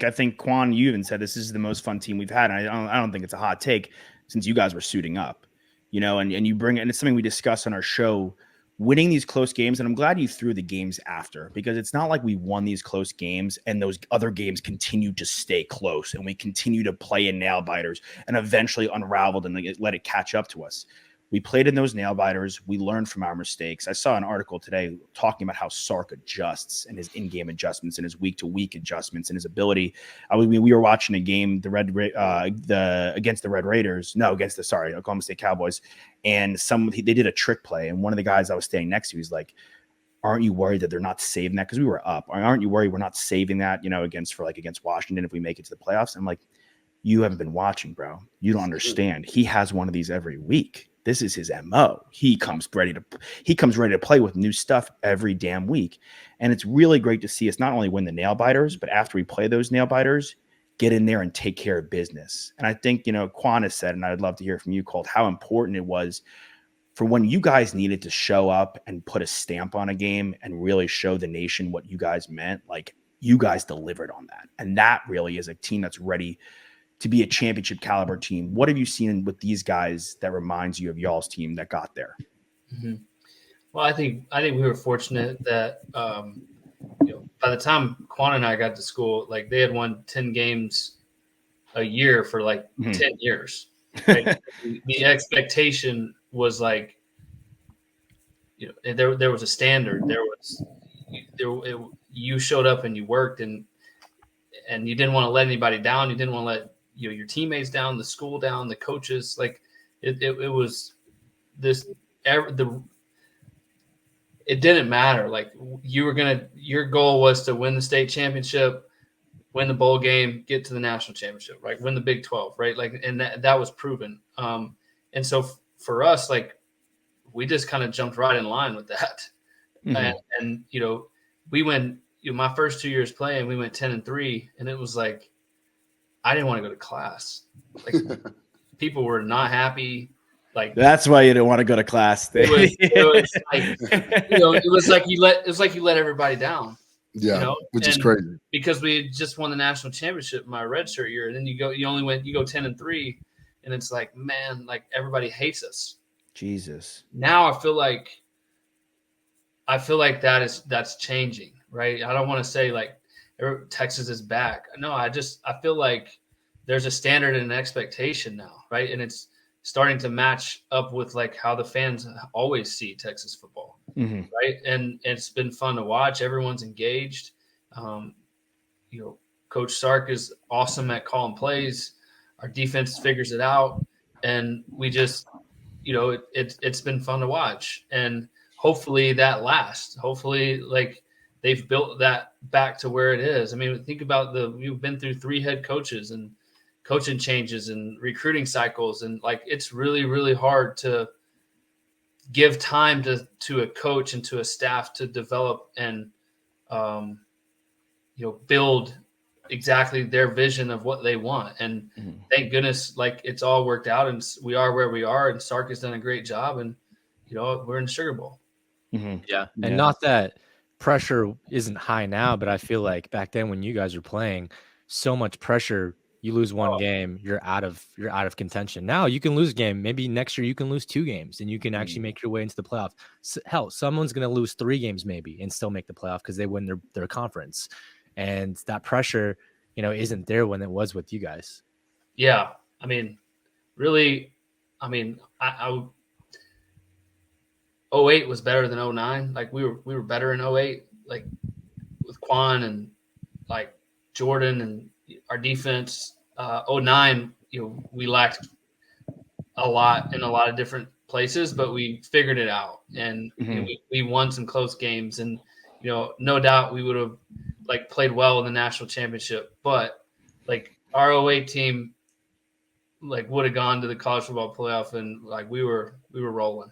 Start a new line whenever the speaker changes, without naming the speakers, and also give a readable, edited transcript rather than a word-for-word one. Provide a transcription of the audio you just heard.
I think Quan, you even said this is the most fun team we've had. And I don't think it's a hot take since you guys were suiting up, and you bring it, and it's something we discuss on our show, winning these close games. And I'm glad you threw the games after, because it's not like we won these close games and those other games continue to stay close and we continue to play in nail biters and eventually unraveled and let it catch up to us. We played in those nail biters. We learned from our mistakes. I saw an article today talking about how Sark adjusts and his in-game adjustments and his week-to-week adjustments and his ability. We were watching a game, against the Red Raiders. No, Oklahoma State Cowboys. And they did a trick play. And one of the guys I was staying next to, he's like, aren't you worried that they're not saving that? Because we were up. Aren't you worried we're not saving that, against Washington if we make it to the playoffs? I'm like, you haven't been watching, bro. You don't understand. He has one of these every week. This is his MO. He comes ready to play with new stuff every damn week. And it's really great to see us not only win the nail biters, but after we play those nail biters, get in there and take care of business. And I think, Quan has said, and I'd love to hear from you, Colt, how important it was for when you guys needed to show up and put a stamp on a game and really show the nation what you guys meant. Like, you guys delivered on that. And that really is a team that's ready to be a championship caliber team. What have you seen with these guys that reminds you of y'all's team that got there?
Mm-hmm. Well, I think we were fortunate that, by the time Quan and I got to school, like, they had won 10 games a year for 10 years. Right? The expectation was like, there was a standard. You showed up and you worked and you didn't want to let anybody down. You didn't want to let your teammates down, the school down, the coaches. Like, it was this. It didn't matter. Like, your goal was to win the state championship, win the bowl game, get to the national championship, right? Win the Big 12, right? Like, and that was proven. And so for us, like, we just kind of jumped right in line with that. Mm-hmm. And we went. My first 2 years playing, we went 10-3, and it was like, I didn't want to go to class. Like, people were not happy. Like,
that's why you didn't want to go to class.
It was like you let everybody down.
Yeah, which is crazy
because we had just won the national championship my redshirt year, and then you go 10-3, and it's like, man, like, everybody hates us.
Jesus.
Now I feel like that's changing. Right. I don't want to say like Texas is back. No, I feel like there's a standard and an expectation now. Right. And it's starting to match up with like how the fans always see Texas football. Mm-hmm. Right. And it's been fun to watch. Everyone's engaged. Coach Sark is awesome at calling plays. Our defense figures it out. And we just, it's been fun to watch. And hopefully that lasts. Hopefully, like, they've built that back to where it is. I mean, think about we've been through 3 head coaches and coaching changes and recruiting cycles. And like, it's really, really hard to give time to a coach and to a staff to develop and, build exactly their vision of what they want. And thank goodness, like, it's all worked out and we are where we are, and Sark has done a great job, and, we're in the Sugar Bowl.
Mm-hmm. Yeah. And not that pressure isn't high now, but I feel like back then when you guys were playing, so much pressure, you lose one game, you're out of contention. Now you can lose a game. Maybe next year you can lose 2 games and you can actually make your way into the playoff. Hell, someone's going to lose 3 games maybe and still make the playoff because they win their conference. And that pressure, isn't there when it was with you guys.
Yeah. I mean, really, I 08 was better than 09. Like, we were better in 08, like, with Quan and like Jordan and our defense. 09, we lacked a lot in a lot of different places, but we figured it out, and we won some close games, and no doubt we would have like played well in the national championship, but like our 08 team like would have gone to the college football playoff, and like we were rolling.